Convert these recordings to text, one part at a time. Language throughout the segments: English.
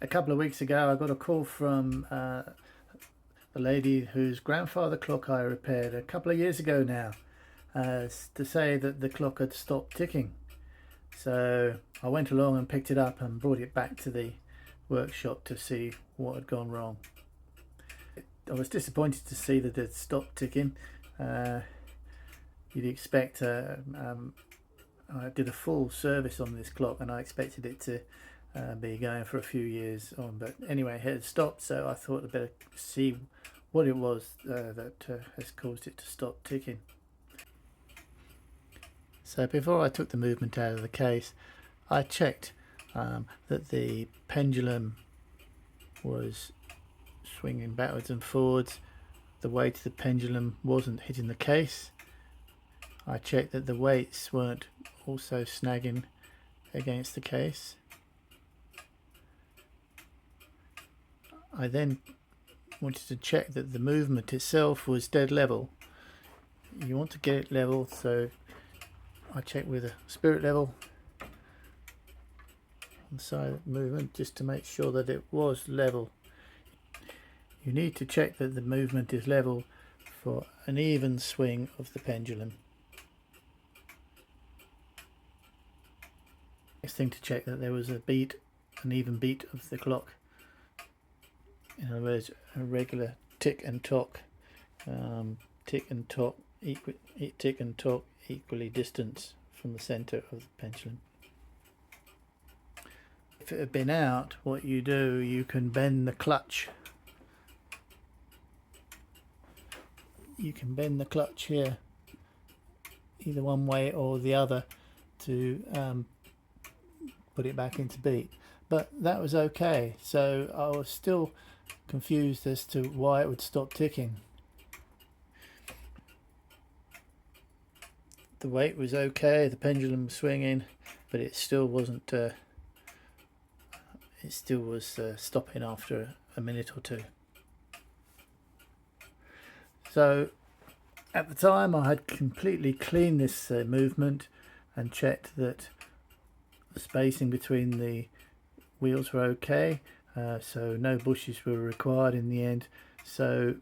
A couple of weeks ago I got a call from the lady whose grandfather clock I repaired a couple of years ago now, to say that the clock had stopped ticking. So I went along and picked it up and brought it back to the workshop to see what had gone wrong. I was disappointed to see that it stopped ticking. You'd expect I did a full service on this clock and I expected it to be going for a few years on, but anyway, it had stopped, so I thought I'd better see what it was that has caused it to stop ticking. So before I took the movement out of the case, I checked that the pendulum was swinging backwards and forwards. The weight of the pendulum wasn't hitting the case. I checked that the weights weren't also snagging against the case. I then wanted to check that the movement itself was dead level. You want to get it level, so I checked with a spirit level on the side of the movement just to make sure that it was level. You need to check that the movement is level for an even swing of the pendulum. Next thing to check that there was an even beat of the clock. In other words, a regular tick and tock, tick and tock equally distant from the centre of the pendulum. If it had been out, what you do, you can bend the clutch. You can bend the clutch here, either one way or the other, to put it back into beat. But that was okay, so I was still confused as to why it would stop ticking. The weight was okay, the pendulum was swinging, but it still wasn't. It still was stopping after a minute or two. So at the time I had completely cleaned this movement and checked that the spacing between the wheels were okay, so no bushes were required in the end. So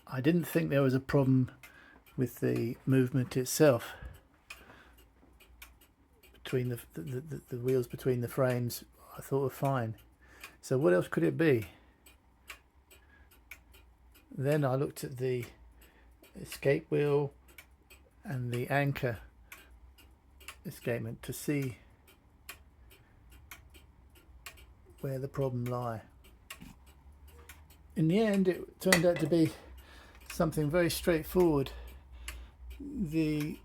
I didn't think there was a problem with the movement itself between the wheels between the frames. I thought were fine. So what else could it be? Then I looked at the escape wheel and the anchor escapement to see where the problem lie. In the end, it turned out to be something very straightforward. The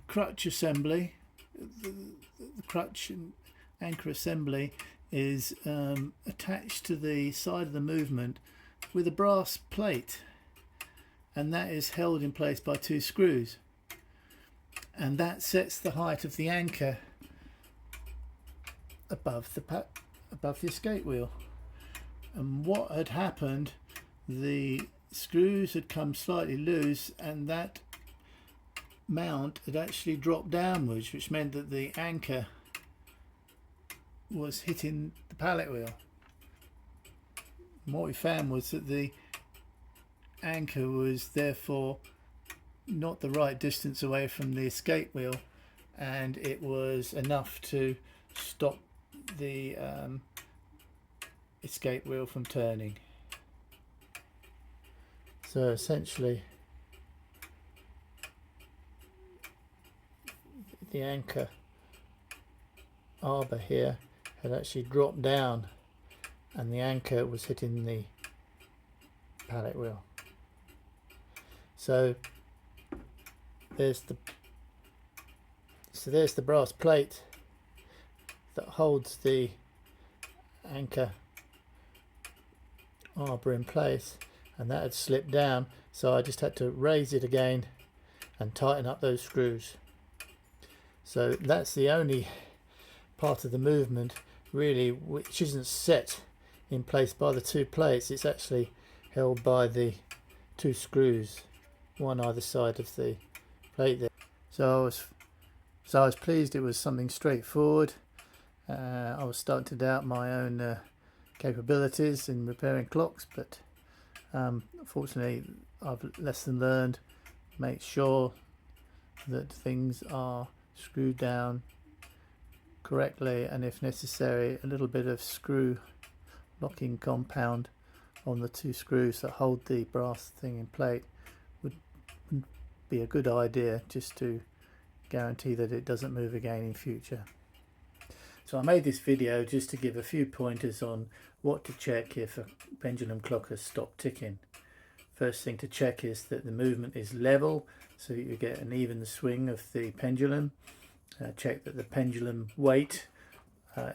crutch assembly, the crutch and anchor assembly, is attached to the side of the movement with a brass plate, and that is held in place by two screws, and that sets the height of the anchor above the escape wheel. And what had happened, the screws had come slightly loose and that mount had actually dropped downwards, which meant that the anchor was hitting the pallet wheel. And what we found was that the anchor was therefore not the right distance away from the escape wheel, and it was enough to stop the escape wheel from turning. So essentially the anchor arbor here had actually dropped down and the anchor was hitting the pallet wheel. So there's the brass plate that holds the anchor arbor in place, and that had slipped down, so I just had to raise it again and tighten up those screws. So that's the only part of the movement really which isn't set in place by the two plates. It's actually held by the two screws, one either side of the plate there. So I was pleased it was something straightforward. I was starting to doubt my own capabilities in repairing clocks, but fortunately I've lesson learned. Make sure that things are screwed down correctly, and if necessary a little bit of screw locking compound on the two screws that hold the brass thing in plate would be a good idea, just to guarantee that it doesn't move again in future. So I made this video just to give a few pointers on what to check if a pendulum clock has stopped ticking. First thing to check is that the movement is level, so you get an even swing of the pendulum. Check that the pendulum weight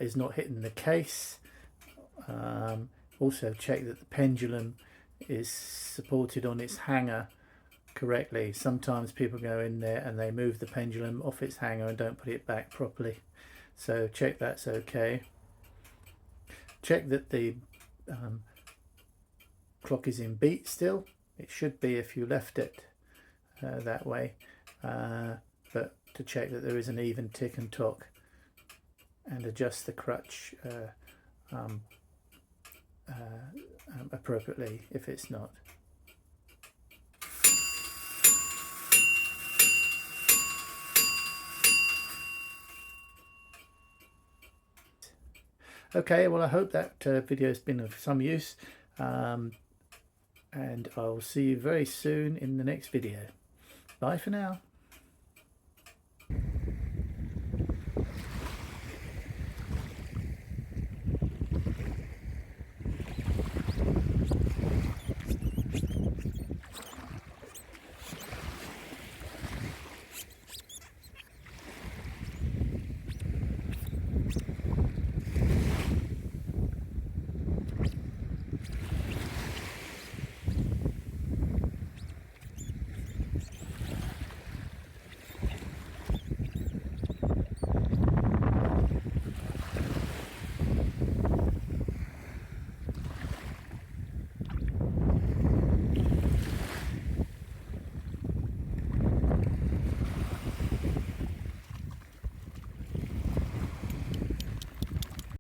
is not hitting the case. Also check that the pendulum is supported on its hanger correctly. Sometimes people go in there and they move the pendulum off its hanger and don't put it back properly. So check that's okay. Check that the clock is in beat still. It should be if you left it that way, but to check that there is an even tick and tock, and adjust the crutch appropriately if it's not. Okay, well I hope that video has been of some use, and I'll see you very soon in the next video. Bye for now.